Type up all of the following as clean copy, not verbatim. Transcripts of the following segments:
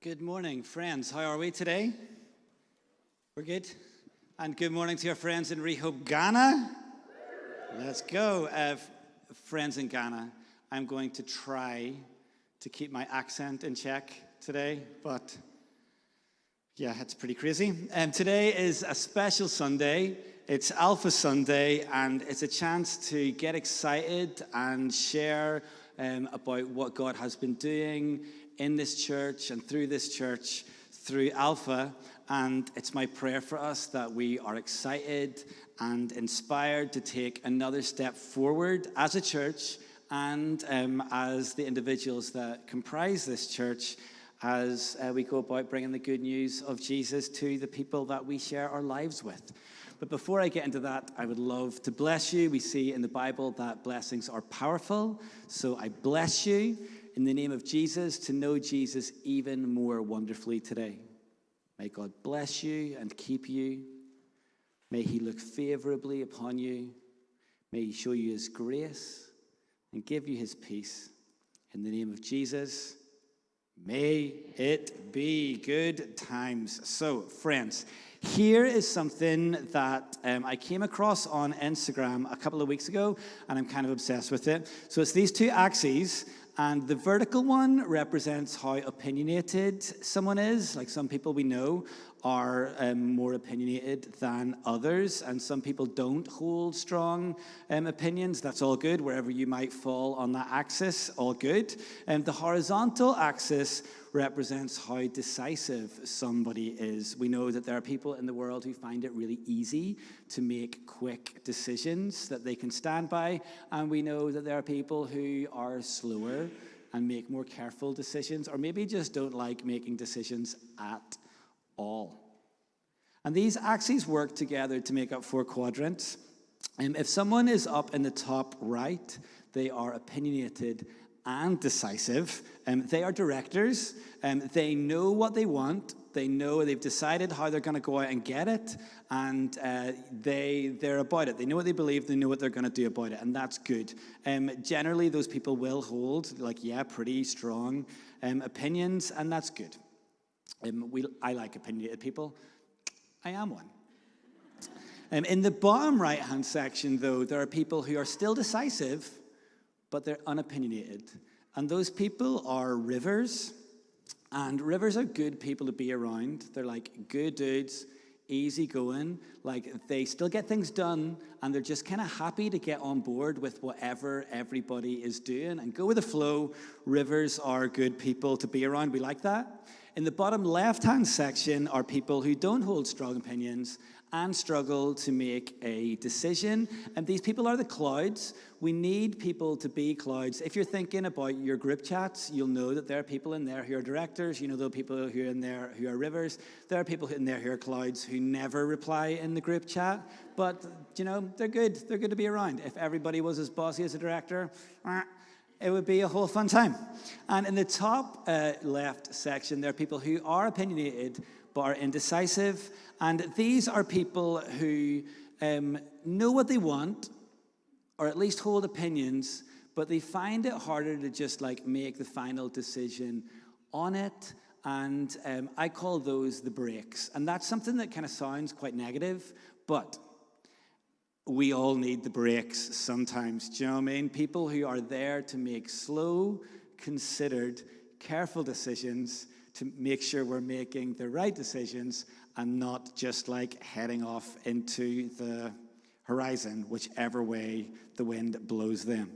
Good morning, friends. How are we today? We're good? And good morning to our friends in Rehope, Ghana. Let's go. Friends in Ghana, I'm going to try to keep my accent in check today, but yeah, it's pretty crazy. Today is a special Sunday. It's Alpha Sunday, and it's a chance to get excited and share about what God has been doing in this church and through this church, through Alpha. And it's my prayer for us that we are excited and inspired to take another step forward as a church and as the individuals that comprise this church as we go about bringing the good news of Jesus to the people that we share our lives with. But before I get into that, I would love to bless you. We see in the Bible that blessings are powerful. So I bless you in the name of Jesus to know Jesus even more wonderfully today. May God bless you and keep you. May he look favorably upon you. May he show you his grace and give you his peace. In the name of Jesus, may it be good times. So, friends, here is something that I came across on Instagram a couple of weeks ago, and I'm kind of obsessed with it. So it's these two axes, and the vertical one represents how opinionated someone is. Like some people we know are more opinionated than others, and some people don't hold strong opinions. That's all good. Wherever you might fall on that axis, all good. The horizontal axis represents how decisive somebody is. We know that there are people in the world who find it really easy to make quick decisions that they can stand by, and we know that there are people who are slower and make more careful decisions, or maybe just don't like making decisions at all. And these axes work together to make up four quadrants. If someone is up in the top right, they are opinionated and decisive. They are directors. They know what they want. They know they've decided how they're going to go out and get it, and they're about it. They know what they believe. They know what they're going to do about it, and that's good. Generally, those people will hold, pretty strong opinions, and that's good. I like opinionated people. I am one. In the bottom right-hand section, though, there are people who are still decisive, but they're unopinionated. And those people are rivers. And rivers are good people to be around. They're like good dudes, easy going. Like they still get things done, and they're just kind of happy to get on board with whatever everybody is doing and go with the flow. Rivers are good people to be around. We like that. In the bottom left-hand section are people who don't hold strong opinions and struggle to make a decision. And these people are the clouds. We need people to be clouds. If you're thinking about your group chats, you'll know that there are people in there who are directors. You know there are people who are in there who are rivers. There are people in there who are clouds who never reply in the group chat. But, they're good. They're good to be around. If everybody was as bossy as a director, it would be a whole fun time. And in the top left section, there are people who are opinionated but are indecisive. And these are people who know what they want, or at least hold opinions, but they find it harder to just make the final decision on it. And I call those the breaks. And that's something that kind of sounds quite negative, but we all need the breaks sometimes. Do you know what I mean? People who are there to make slow, considered, careful decisions to make sure we're making the right decisions and not just heading off into the horizon, whichever way the wind blows them.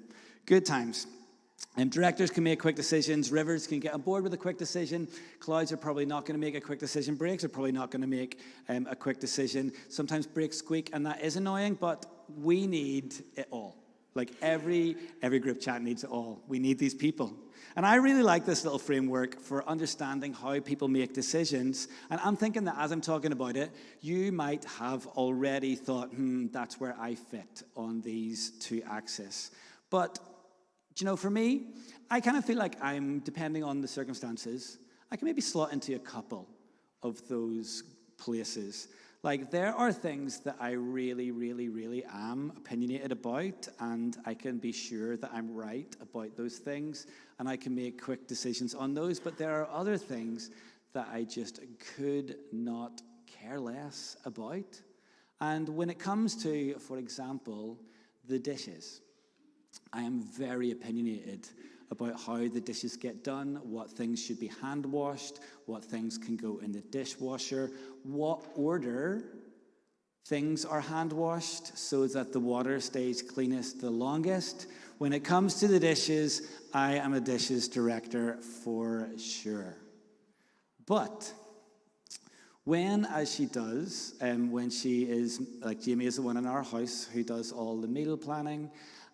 Good times. Directors can make quick decisions. Rivers can get on board with a quick decision. Clouds are probably not going to make a quick decision. Breaks are probably not going to make a quick decision. Sometimes breaks squeak, and that is annoying, but we need it all. Every group chat needs it all. We need these people. And I really like this little framework for understanding how people make decisions. And I'm thinking that as I'm talking about it, you might have already thought, that's where I fit on these two axes. But for me, I kind of feel like I'm, depending on the circumstances, I can maybe slot into a couple of those places. Like, there are things that I really, really, really am opinionated about, and I can be sure that I'm right about those things, and I can make quick decisions on those. But there are other things that I just could not care less about. And when it comes to, for example, the dishes, I am very opinionated about how the dishes get done, what things should be hand washed, what things can go in the dishwasher, what order things are hand washed so that the water stays cleanest the longest. When it comes to the dishes, I am a dishes director for sure. But when, as she does, when she is, like Jamie is the one in our house who does all the meal planning,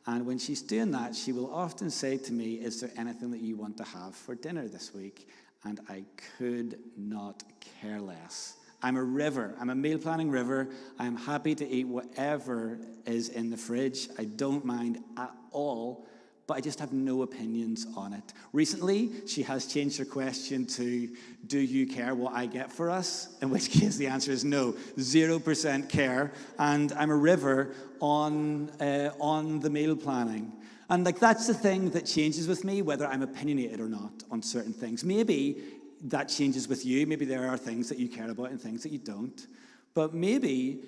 and when she's doing that, she will often say to me, is there anything that you want to have for dinner this week? And I could not care less. I'm a river. I'm a meal planning river. I'm happy to eat whatever is in the fridge. I don't mind at all, but I just have no opinions on it. Recently, she has changed her question to, do you care what I get for us? In which case the answer is no, 0% care. And I'm a river on the meal planning. And like, that's the thing that changes with me, whether I'm opinionated or not on certain things. Maybe that changes with you. Maybe there are things that you care about and things that you don't. But maybe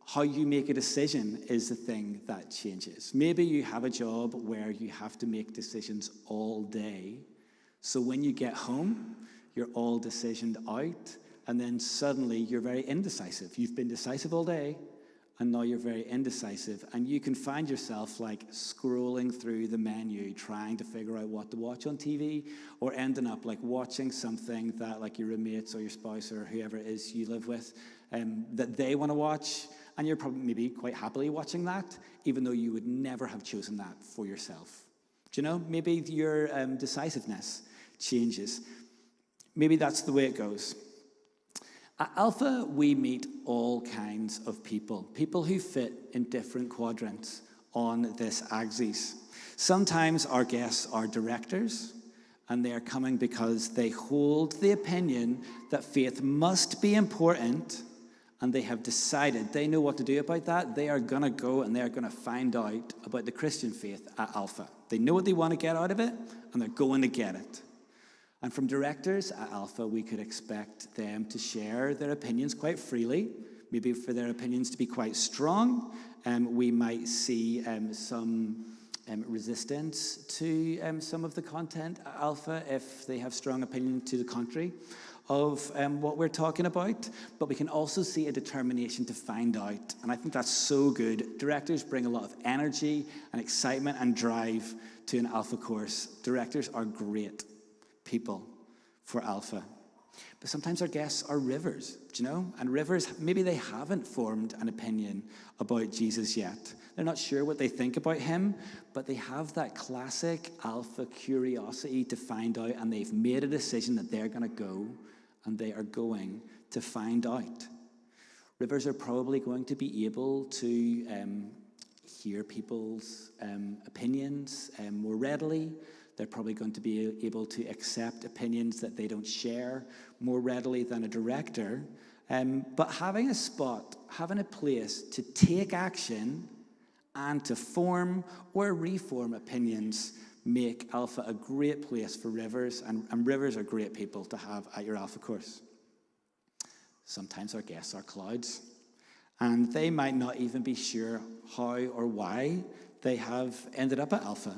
how you make a decision is the thing that changes. Maybe you have a job where you have to make decisions all day. So when you get home, you're all decisioned out, and then suddenly you're very indecisive. You've been decisive all day, and now you're very indecisive, and you can find yourself like scrolling through the menu, trying to figure out what to watch on TV, or ending up like watching something that like your roommates or your spouse or whoever it is you live with, that they want to watch, and you're probably maybe quite happily watching that, even though you would never have chosen that for yourself. Do you know? Maybe your decisiveness changes. Maybe that's the way it goes. At Alpha, we meet all kinds of people, people who fit in different quadrants on this axis. Sometimes our guests are directors, and they are coming because they hold the opinion that faith must be important, and they have decided they know what to do about that. They are going to go and they are going to find out about the Christian faith at Alpha. They know what they want to get out of it, and they're going to get it. And from directors at Alpha, we could expect them to share their opinions quite freely, maybe for their opinions to be quite strong. We might see some resistance to some of the content at Alpha if they have strong opinion to the contrary of what we're talking about. But we can also see a determination to find out. And I think that's so good. Directors bring a lot of energy and excitement and drive to an Alpha course. Directors are great people for Alpha. But sometimes our guests are rivers, do you know? And rivers, maybe they haven't formed an opinion about Jesus yet. They're not sure what they think about him, but they have that classic Alpha curiosity to find out, and they've made a decision that they're going to go, and they are going to find out. Rivers are probably going to be able to hear people's opinions more readily. They're probably going to be able to accept opinions that they don't share more readily than a director. But having a spot, having a place to take action and to form or reform opinions make Alpha a great place for rivers, and rivers are great people to have at your Alpha course. Sometimes our guests are clouds, and they might not even be sure how or why they have ended up at Alpha.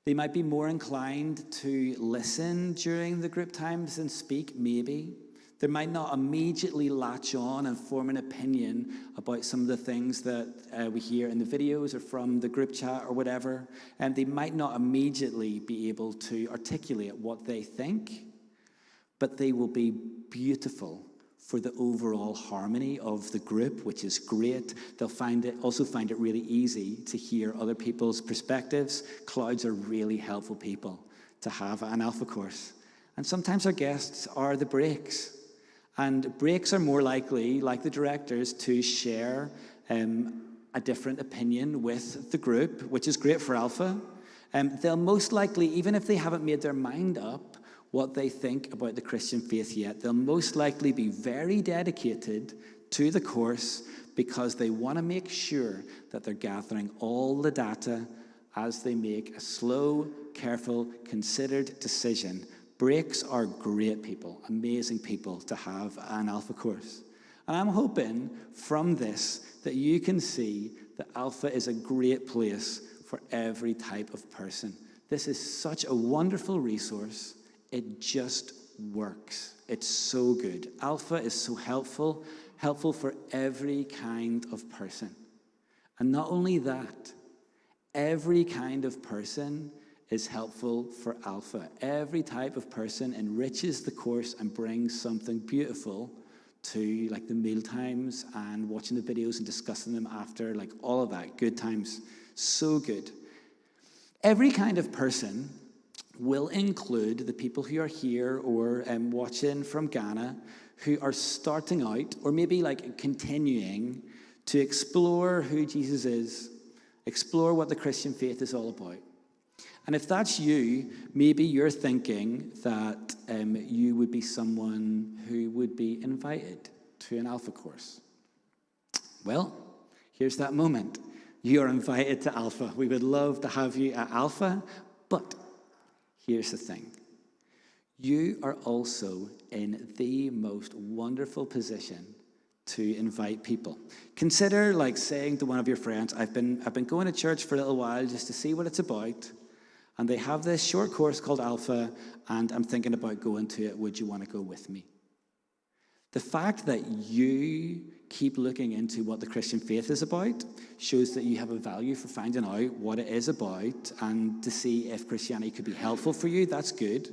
They might be more inclined to listen during the group times than speak, maybe. They might not immediately latch on and form an opinion about some of the things that we hear in the videos or from the group chat or whatever. And they might not immediately be able to articulate what they think, but they will be beautiful for the overall harmony of the group, which is great. They'll also find it really easy to hear other people's perspectives. Clouds are really helpful people to have at an Alpha course. And sometimes our guests are the breaks. And breaks are more likely, like the directors, to share a different opinion with the group, which is great for Alpha. They'll most likely, even if they haven't made their mind up what they think about the Christian faith yet, they'll most likely be very dedicated to the course because they want to make sure that they're gathering all the data as they make a slow, careful, considered decision. Breaks are great people, amazing people to have an Alpha course. And I'm hoping from this that you can see that Alpha is a great place for every type of person. This is such a wonderful resource. It just works. It's so good. Alpha is so helpful for every kind of person. And not only that, every kind of person is helpful for Alpha. Every type of person enriches the course and brings something beautiful to, like, the meal times and watching the videos and discussing them after, like all of that, good times. So good. Every kind of person will include the people who are here or watching from Ghana who are starting out or maybe like continuing to explore who Jesus is, explore what the Christian faith is all about. And if that's you, maybe you're thinking that you would be someone who would be invited to an Alpha course. Well, here's that moment. You are invited to Alpha. We would love to have you at Alpha, but here's the thing. You are also in the most wonderful position to invite people. Consider like saying to one of your friends, I've been going to church for a little while just to see what it's about. And they have this short course called Alpha, and I'm thinking about going to it. Would you want to go with me? The fact that you keep looking into what the Christian faith is about shows that you have a value for finding out what it is about and to see if Christianity could be helpful for you. That's good.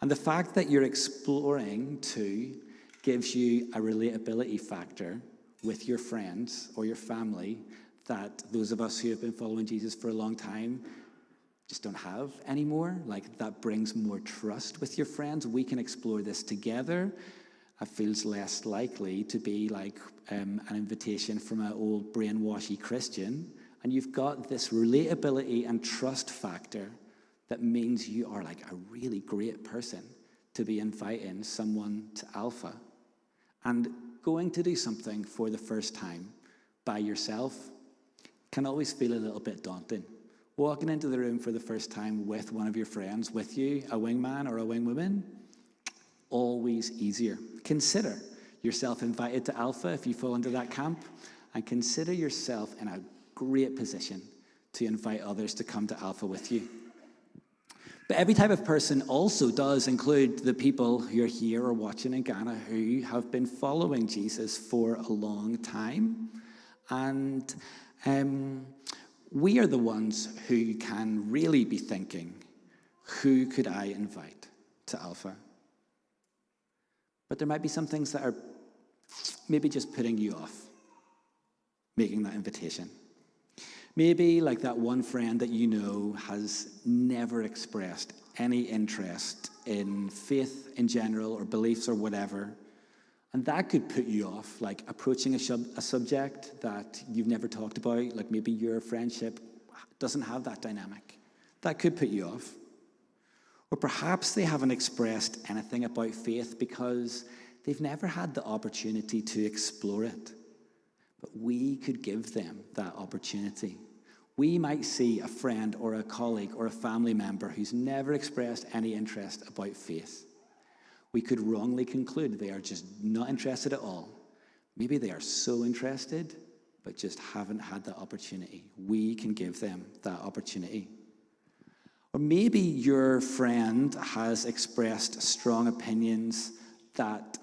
And the fact that you're exploring too gives you a relatability factor with your friends or your family that those of us who have been following Jesus for a long time just don't have anymore. Like, that brings more trust with your friends. We can explore this together. It feels less likely to be like an invitation from an old brainwashy Christian. And you've got this relatability and trust factor that means you are like a really great person to be inviting someone to Alpha. And going to do something for the first time by yourself can always feel a little bit daunting. Walking into the room for the first time with one of your friends with you, a wingman or a wingwoman, always easier. Consider yourself invited to Alpha if you fall into that camp, and consider yourself in a great position to invite others to come to Alpha with you. But every type of person also does include the people who are here or watching in Ghana who have been following Jesus for a long time. And we are the ones who can really be thinking, who could I invite to Alpha? But there might be some things that are maybe just putting you off making that invitation. Maybe like that one friend that you know has never expressed any interest in faith in general or beliefs or whatever. And that could put you off, like approaching a subject that you've never talked about, like maybe your friendship doesn't have that dynamic. That could put you off. Or perhaps they haven't expressed anything about faith because they've never had the opportunity to explore it. But we could give them that opportunity. We might see a friend or a colleague or a family member who's never expressed any interest about faith. We could wrongly conclude they are just not interested at all. Maybe they are so interested, but just haven't had that opportunity. We can give them that opportunity. Or maybe your friend has expressed strong opinions that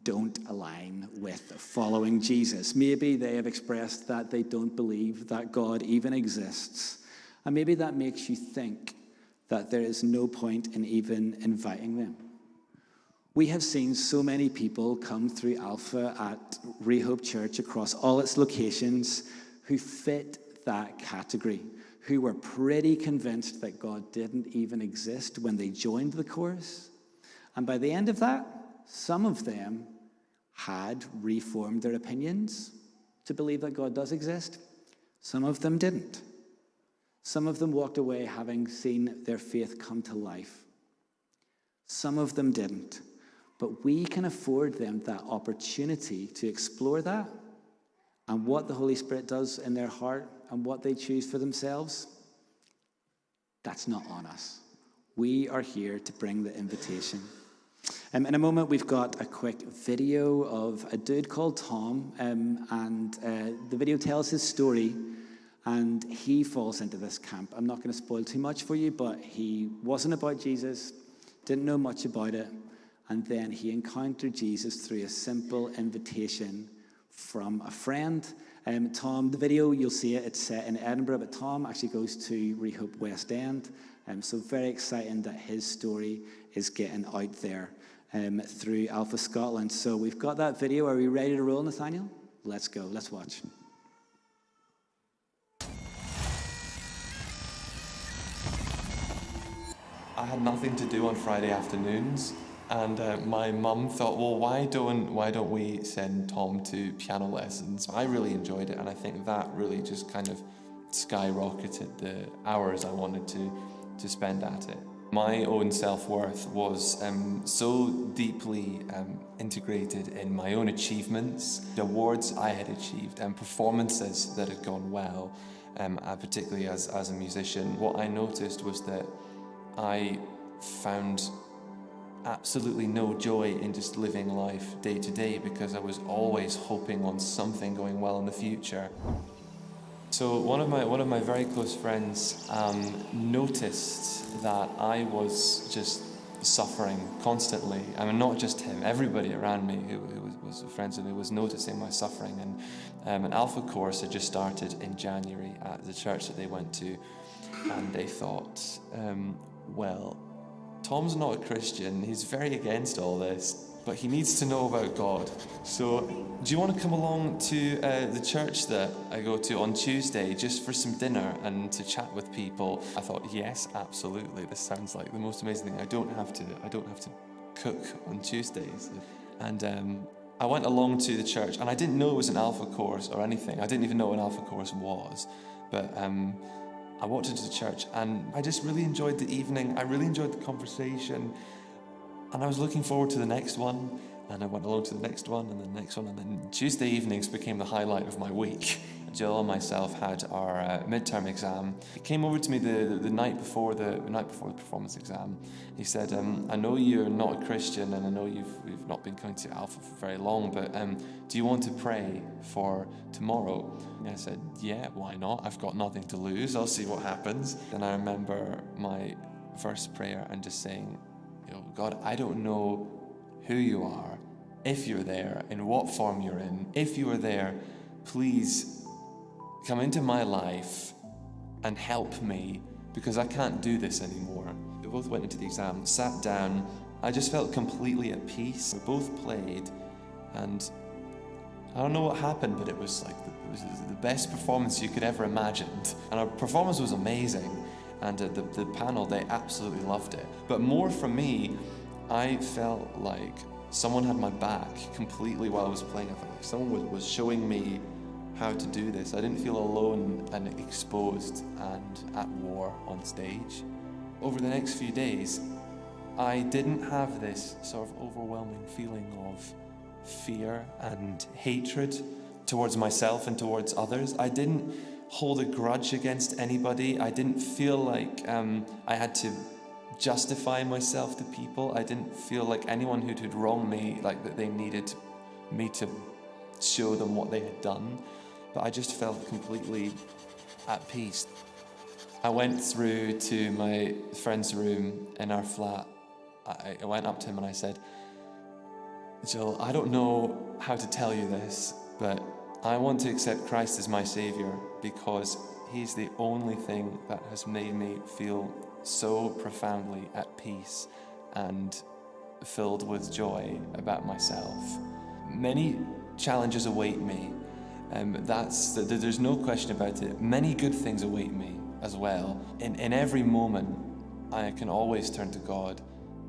don't align with following Jesus. Maybe they have expressed that they don't believe that God even exists. And maybe that makes you think that there is no point in even inviting them. We have seen so many people come through Alpha at Rehope Church across all its locations who fit that category, who were pretty convinced that God didn't even exist when they joined the course. And by the end of that, some of them had reformed their opinions to believe that God does exist. Some of them didn't. Some of them walked away having seen their faith come to life. Some of them didn't. but we can afford them that opportunity to explore that and what the Holy Spirit does in their heart and what they choose for themselves. That's not on us. We are here to bring the invitation. In a moment, we've got a quick video of a dude called Tom, and the video tells his story, and he falls into this camp. I'm not going to spoil too much for you, but he wasn't about Jesus, didn't know much about it, and then he encountered Jesus through a simple invitation from a friend. Tom, the video, you'll see it, it's set in Edinburgh, but Tom actually goes to Rehope West End, so very exciting that his story is getting out there through Alpha Scotland. So we've got that video. Are we ready to roll, Nathaniel? Let's go. Let's watch. I had nothing to do on Friday afternoons, and my mum thought, well, why don't we send Tom to piano lessons? I really enjoyed it, and I think that really just kind of skyrocketed the hours I wanted to spend at it. My own self-worth was so deeply integrated in my own achievements, the awards I had achieved, and performances that had gone well, particularly as a musician. What I noticed was that I found absolutely no joy in just living life day to day because I was always hoping on something going well in the future. So one of my very close friends noticed that I was just suffering constantly. I mean, not just him, everybody around me who was friends with me was noticing my suffering. And an Alpha course had just started in January at the church that they went to, and they thought, well, Tom's not a Christian, he's very against all this, but he needs to know about God. So, do you want to come along to the church that I go to on Tuesday just for some dinner and to chat with people? I thought, yes, absolutely. This sounds like the most amazing thing. I don't have to cook on Tuesdays. And I went along to the church, and I didn't know it was an Alpha course or anything. I didn't even know what an Alpha course was, but I walked into the church, and I just really enjoyed the evening. I really enjoyed the conversation. And I was looking forward to the next one, and I went along to the next one, and the next one, and then Tuesday evenings became the highlight of my week. Jill and myself had our midterm exam. He came over to me the night before the performance exam. He said, "I know you're not a Christian, and I know you've not been coming to Alpha for very long, but do you want to pray for tomorrow?" And I said, "Yeah, why not? I've got nothing to lose. I'll see what happens." And I remember my first prayer and just saying, God, I don't know who you are, if you're there, in what form you're in. If you are there, please come into my life and help me, because I can't do this anymore. We both went into the exam, sat down. I just felt completely at peace. We both played, and I don't know what happened, but it was the best performance you could ever imagine. And our performance was amazing. And the panel, they absolutely loved it. But more for me, I felt like someone had my back completely while I was playing. I felt like someone was showing me how to do this. I didn't feel alone and exposed and at war on stage. Over the next few days, I didn't have this sort of overwhelming feeling of fear and hatred towards myself and towards others. I didn't hold a grudge against anybody. I didn't feel like I had to justify myself to people. I didn't feel like anyone who'd wronged me, like that they needed me to show them what they had done. But I just felt completely at peace. I went through to my friend's room in our flat. I went up to him and I said, "Jill, I don't know how to tell you this, but I want to accept Christ as my Savior because He's the only thing that has made me feel so profoundly at peace and filled with joy about myself. Many challenges await me, there's no question about it. Many good things await me as well. In every moment, I can always turn to God,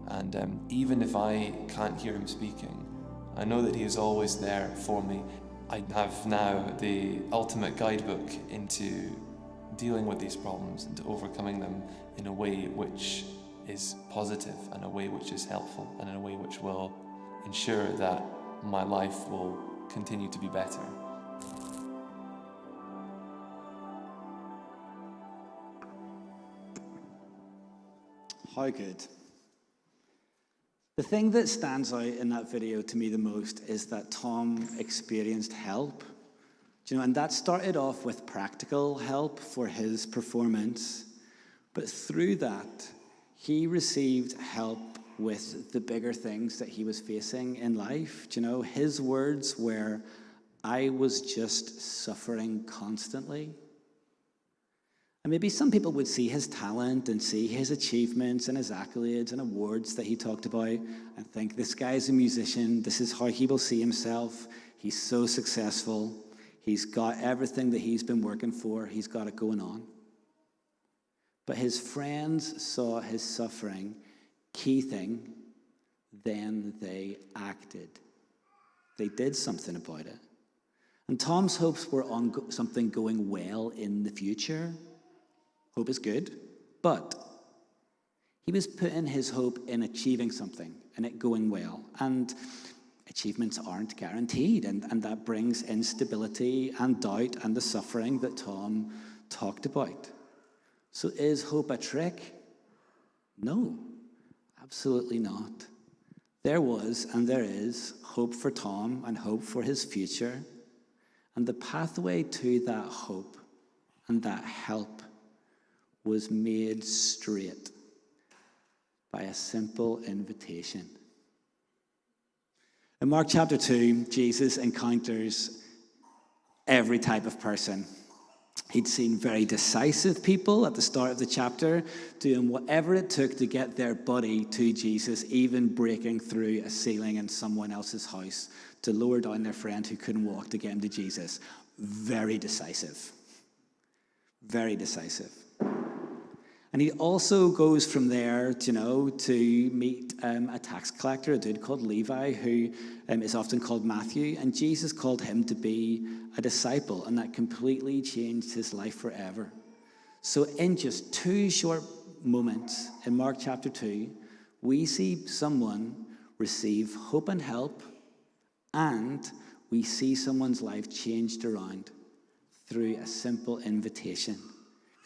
and even if I can't hear Him speaking, I know that He is always there for me. I have now the ultimate guidebook into dealing with these problems and to overcoming them in a way which is positive, and a way which is helpful, and in a way which will ensure that my life will continue to be better. How good. The thing that stands out in that video to me the most is that Tom experienced help. Do you know, and that started off with practical help for his performance, but through that, he received help with the bigger things that he was facing in life. Do you know, his words were, "I was just suffering constantly." And maybe some people would see his talent and see his achievements and his accolades and awards that he talked about and think, this guy's a musician, this is how he will see himself, he's so successful, he's got everything that he's been working for, he's got it going on. But his friends saw his suffering, key thing, then they acted. They did something about it. And Tom's hopes were on something going well in the future. Hope is good, but he was putting his hope in achieving something and it going well. And achievements aren't guaranteed, and that brings instability and doubt and the suffering that Tom talked about. So is hope a trick? No, absolutely not. There was and there is hope for Tom and hope for his future. And the pathway to that hope and that help was made straight by a simple invitation. In Mark chapter 2, Jesus encounters every type of person. He'd seen very decisive people at the start of the chapter doing whatever it took to get their buddy to Jesus, even breaking through a ceiling in someone else's house to lower down their friend who couldn't walk to get him to Jesus. Very decisive. Very decisive. And he also goes from there, you know, to meet a tax collector, a dude called Levi, who is often called Matthew. And Jesus called him to be a disciple, and that completely changed his life forever. So in just 2 short moments in Mark chapter 2, we see someone receive hope and help, and we see someone's life changed around through a simple invitation.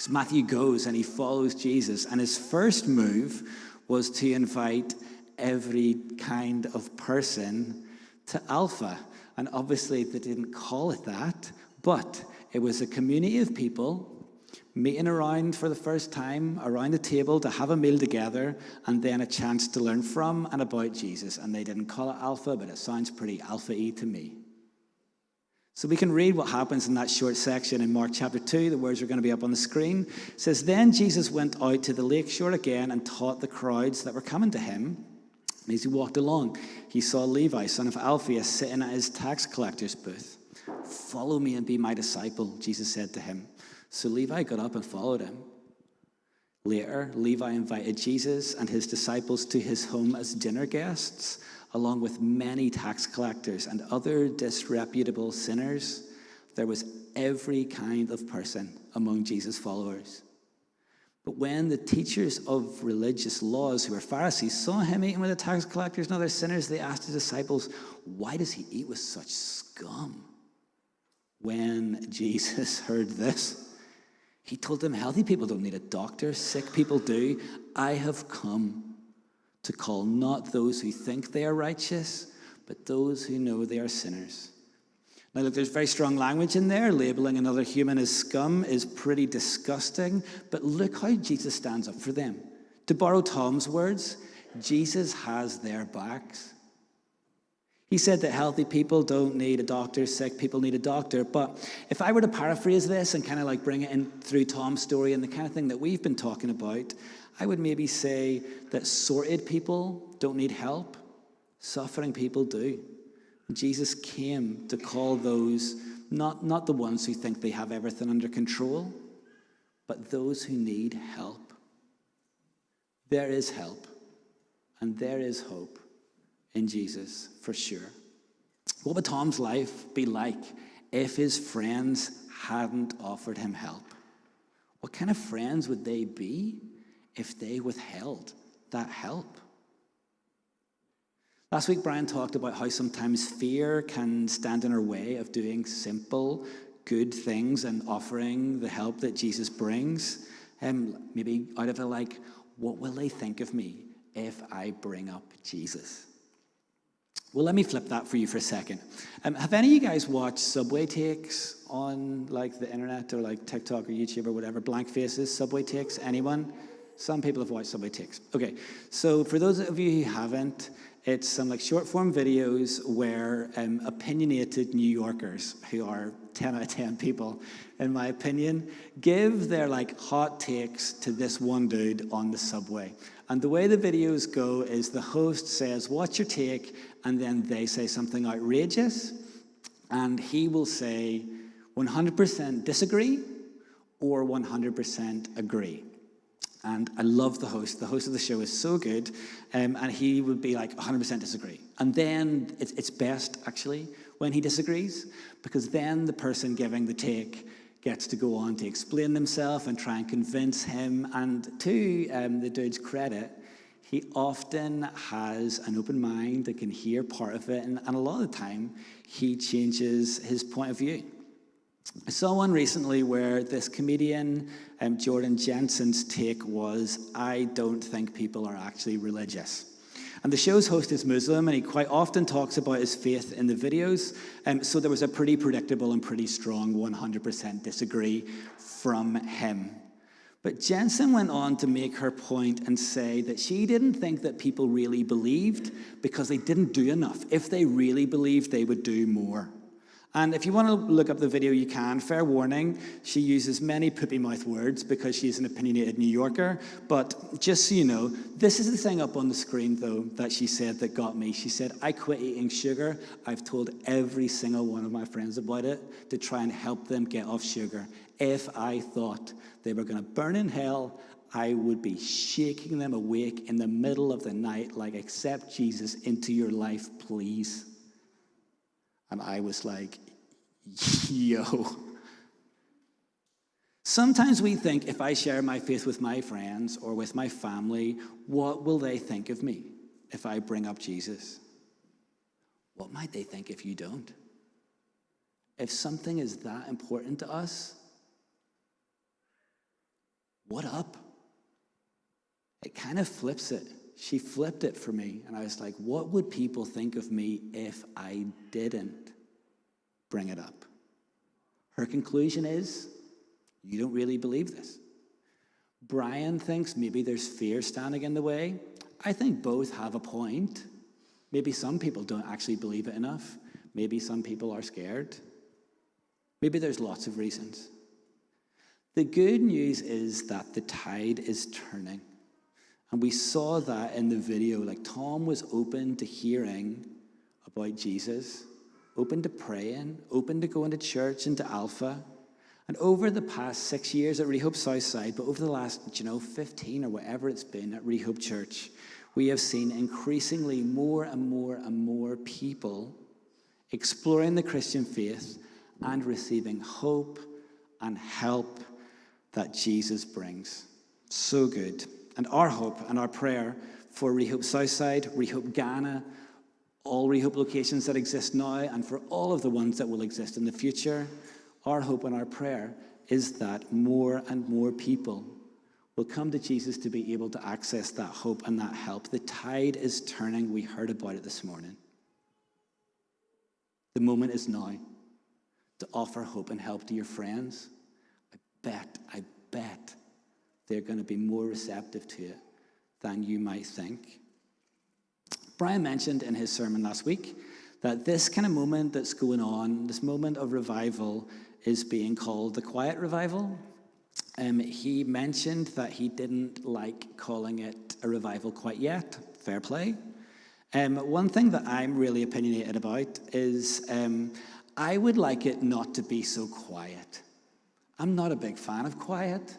So Matthew goes and he follows Jesus, and his first move was to invite every kind of person to Alpha. And obviously they didn't call it that, but it was a community of people meeting around for the first time, around a table to have a meal together, and then a chance to learn from and about Jesus. And they didn't call it Alpha, but it sounds pretty alpha-y to me. So we can read what happens in that short section in Mark chapter 2. The words are going to be up on the screen. It says, "Then Jesus went out to the lakeshore again and taught the crowds that were coming to him. And as he walked along, he saw Levi, son of Alphaeus, sitting at his tax collector's booth. 'Follow me and be my disciple,' Jesus said to him. So Levi got up and followed him. Later, Levi invited Jesus and his disciples to his home as dinner guests, along with many tax collectors and other disreputable sinners. There was every kind of person among Jesus' followers. But when the teachers of religious laws, who were Pharisees, saw him eating with the tax collectors and other sinners, they asked his disciples, 'Why does he eat with such scum?' When Jesus heard this, he told them, 'Healthy people don't need a doctor, sick people do. I have come to call not those who think they are righteous, but those who know they are sinners.'" Now look, there's very strong language in there. Labeling another human as scum is pretty disgusting, but look how Jesus stands up for them. To borrow Tom's words, Jesus has their backs. He said that healthy people don't need a doctor, sick people need a doctor. But if I were to paraphrase this and kind of like bring it in through Tom's story and the kind of thing that we've been talking about, I would maybe say that sorted people don't need help. Suffering people do. Jesus came to call those, not the ones who think they have everything under control, but those who need help. There is help, and there is hope in Jesus, for sure. What would Tom's life be like if his friends hadn't offered him help? What kind of friends would they be if they withheld that help? Last week, Brian talked about how sometimes fear can stand in our way of doing simple, good things and offering the help that Jesus brings. Maybe out of it, what will they think of me if I bring up Jesus? Well, let me flip that for you for a second. Have any of you guys watched Subway takes on the internet or TikTok or YouTube or whatever? Blank faces, Subway takes, anyone? Some people have watched Subway takes. Okay, so for those of you who haven't, it's some short form videos where opinionated New Yorkers, who are 10 out of 10 people, in my opinion, give their hot takes to this one dude on the subway. And the way the videos go is the host says, "What's your take?" And then they say something outrageous. And he will say 100% disagree or 100% agree. And I love the host. The host of the show is so good. And he would be 100% disagree. And then it's best, actually, when he disagrees, because then the person giving the take gets to go on to explain themselves and try and convince him. And to the dude's credit, he often has an open mind and can hear part of it. And a lot of the time, he changes his point of view. I saw one recently where this comedian, Jordan Jensen's take was, "I don't think people are actually religious." And the show's host is Muslim, and he quite often talks about his faith in the videos. So there was a pretty predictable and pretty strong 100% disagree from him. But Jensen went on to make her point and say that she didn't think that people really believed because they didn't do enough. If they really believed, they would do more. And if you want to look up the video, you can. Fair warning, she uses many poopy-mouth words because she's an opinionated New Yorker. But just so you know, this is the thing up on the screen, though, that she said that got me. She said, "I quit eating sugar. I've told every single one of my friends about it to try and help them get off sugar. If I thought they were going to burn in hell, I would be shaking them awake in the middle of the night, accept Jesus into your life, please." And I was like, yo. Sometimes we think, if I share my faith with my friends or with my family, what will they think of me if I bring up Jesus? What might they think if you don't? If something is that important to us, what up? It kind of flips it. She flipped it for me, and I was like, what would people think of me if I didn't bring it up? Her conclusion is, you don't really believe this. Brian thinks maybe there's fear standing in the way. I think both have a point. Maybe some people don't actually believe it enough. Maybe some people are scared. Maybe there's lots of reasons. The good news is that the tide is turning. And we saw that in the video. Tom was open to hearing about Jesus, open to praying, open to going to church and to Alpha. And over the past 6 years at Rehope Southside, but over the last, 15 or whatever it's been at Rehope Church, we have seen increasingly more and more and more people exploring the Christian faith and receiving hope and help that Jesus brings. So good. And our hope and our prayer for Rehope Southside, Rehope Ghana, all Rehope locations that exist now, and for all of the ones that will exist in the future, our hope and our prayer is that more and more people will come to Jesus to be able to access that hope and that help. The tide is turning. We heard about it this morning. The moment is now to offer hope and help to your friends. I bet they're going to be more receptive to it than you might think. Brian mentioned in his sermon last week that this kind of moment that's going on, this moment of revival, is being called the quiet revival. He mentioned that he didn't like calling it a revival quite yet. Fair play. One thing that I'm really opinionated about is I would like it not to be so quiet. I'm not a big fan of quiet.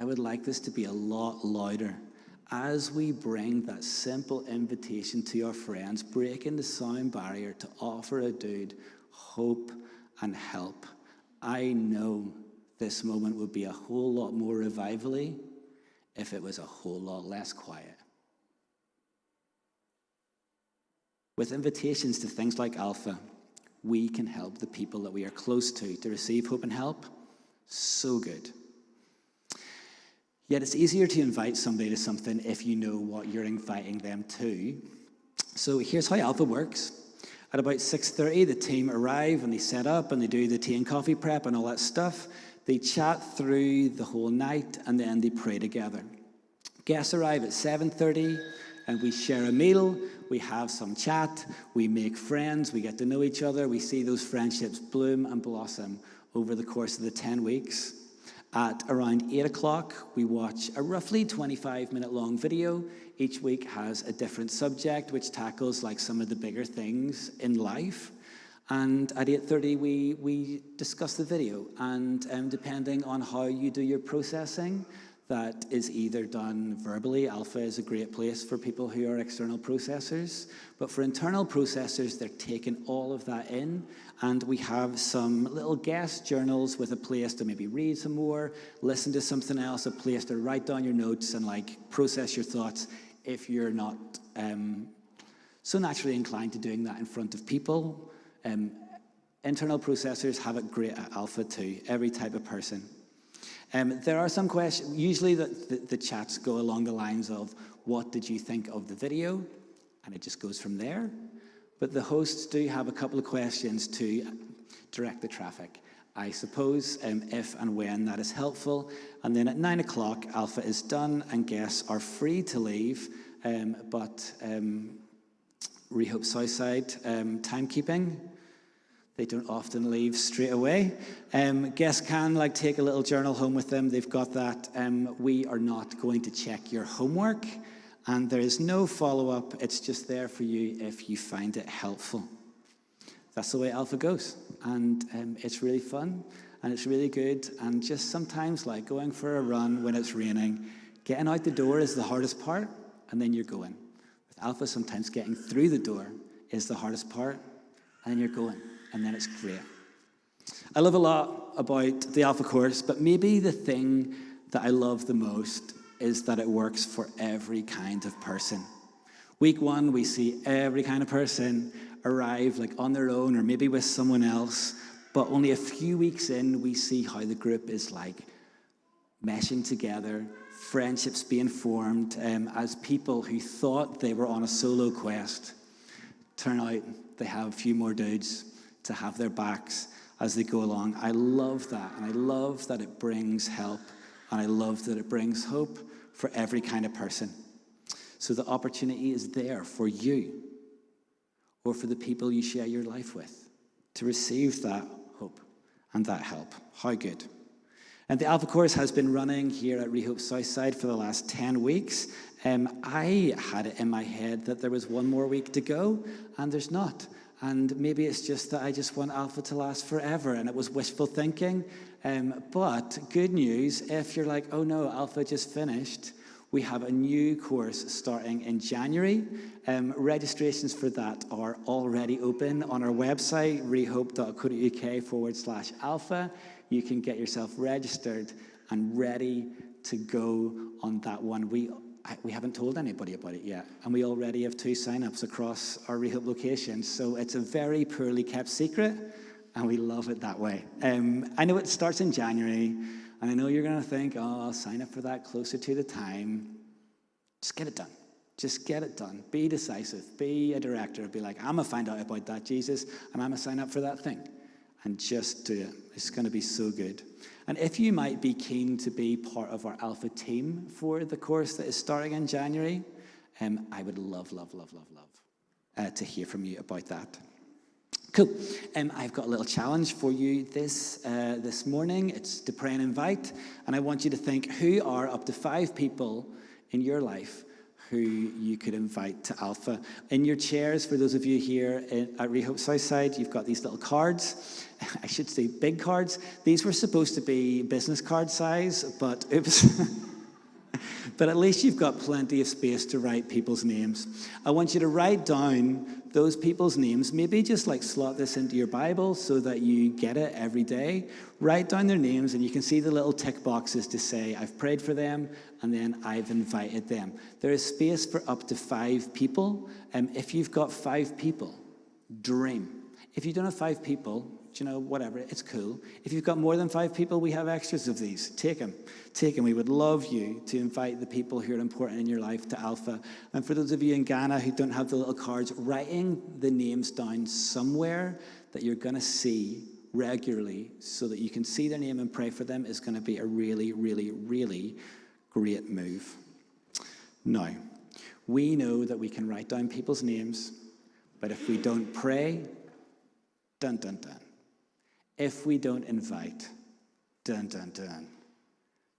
I would like this to be a lot louder as we bring that simple invitation to our friends, breaking the sound barrier to offer a dude hope and help. I know this moment would be a whole lot more revival-y if it was a whole lot less quiet. With invitations to things like Alpha, we can help the people that we are close to receive hope and help. So good. Yet it's easier to invite somebody to something if you know what you're inviting them to. So here's how Alpha works. At about 6:30, the team arrive and they set up and they do the tea and coffee prep and all that stuff. They chat through the whole night and then they pray together. Guests arrive at 7:30 and we share a meal, we have some chat, we make friends, we get to know each other, we see those friendships bloom and blossom over the course of the 10 weeks. At around 8 o'clock, we watch a roughly 25-minute long video. Each week has a different subject which tackles like some of the bigger things in life. And at 8:30, we discuss the video. And depending on how you do your processing, that is either done verbally. Alpha is a great place for people who are external processors. But for internal processors, they're taking all of that in. And we have some little guest journals with a place to maybe read some more, listen to something else, a place to write down your notes and like process your thoughts if you're not so naturally inclined to doing that in front of people. Internal processors have it great at Alpha too, every type of person. There are some questions, usually the chats go along the lines of, what did you think of the video? And it just goes from there. But the hosts do have a couple of questions to direct the traffic. I suppose if and when that is helpful. And then at 9 o'clock, Alpha is done and guests are free to leave. But Rehope Southside timekeeping, they don't often leave straight away. Guests can take a little journal home with them. They've got that. We are not going to check your homework, and there is no follow-up. It's just there for you if you find it helpful. That's the way Alpha goes, and it's really fun, and it's really good. And just sometimes, like going for a run when it's raining, getting out the door is the hardest part, and then you're going. With Alpha, sometimes getting through the door is the hardest part, and then you're going. And then it's great. I love a lot about the Alpha course, but maybe the thing that I love the most is that it works for every kind of person. Week 1, we see every kind of person arrive on their own or maybe with someone else, but only a few weeks in, we see how the group is meshing together, friendships being formed as people who thought they were on a solo quest. Turn out they have a few more dudes to have their backs as they go along. I love that, and I love that it brings help, and I love that it brings hope for every kind of person. So the opportunity is there for you, or for the people you share your life with, to receive that hope and that help. How good. And the Alpha course has been running here at Rehope Southside for the last 10 weeks. I had it in my head that there was one more week to go, and there's not. And maybe it's just that I just want Alpha to last forever, and it was wishful thinking. But good news, if you're like, oh no, Alpha just finished, we have a new course starting in January. Registrations for that are already open on our website, rehope.co.uk/alpha. You can get yourself registered and ready to go on that one. We haven't told anybody about it yet, and we already have 2 sign-ups across our Rehope locations, so it's a very poorly kept secret, and we love it that way. I know it starts in January, and I know you're going to think, oh, I'll sign up for that closer to the time. Just get it done. Just get it done. Be decisive. Be a director. Be like, I'm going to find out about that, Jesus, and I'm going to sign up for that thing. And just do it. It's going to be so good. And if you might be keen to be part of our Alpha team for the course that is starting in January, I would love to hear from you about that. Cool. I've got a little challenge for you this morning. It's to pray and invite. And I want you to think, who are up to 5 people in your life who you could invite to Alpha? In your chairs, for those of you here at Rehope Southside, you've got these little cards. I should say big cards. These were supposed to be business card size, but oops. But at least you've got plenty of space to write people's names. I want you to write down those people's names. Maybe just like slot this into your Bible so that you get it every day. Write down their names, and you can see the little tick boxes to say, I've prayed for them, and then I've invited them. There is space for up to 5 people. If you've got 5 people, dream. If you don't have 5 people, whatever, it's cool. If you've got more than 5 people, we have extras of these. Take them. We would love you to invite the people who are important in your life to Alpha. And for those of you in Ghana who don't have the little cards, writing the names down somewhere that you're going to see regularly so that you can see their name and pray for them is going to be a really, really, really great move. Now, we know that we can write down people's names, but if we don't pray, dun, dun, dun. If we don't invite, dun, dun, dun.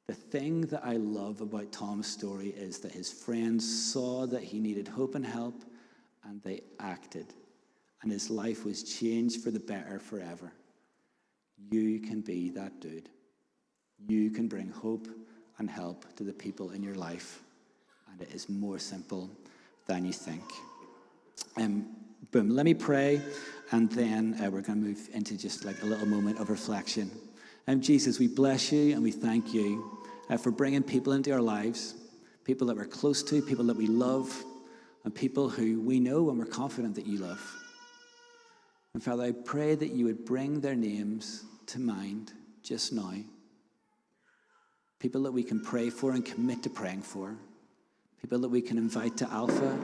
The thing that I love about Tom's story is that his friends saw that he needed hope and help, and they acted. And his life was changed for the better forever. You can be that dude. You can bring hope and help to the people in your life. And it is more simple than you think. Boom, let me pray, and then we're going to move into just like a little moment of reflection. Jesus, we bless you and we thank you for bringing people into our lives, people that we're close to, people that we love, and people who we know and we're confident that you love. And Father, I pray that you would bring their names to mind just now. People that we can pray for and commit to praying for. People that we can invite to Alpha.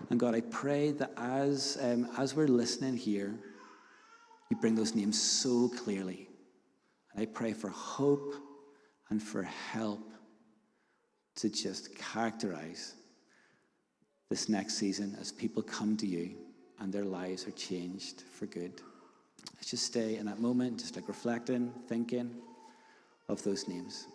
And God, I pray that as we're listening here, you bring those names so clearly. And I pray for hope and for help to just characterize this next season as people come to you and their lives are changed for good. Let's just stay in that moment, just like reflecting, thinking of those names.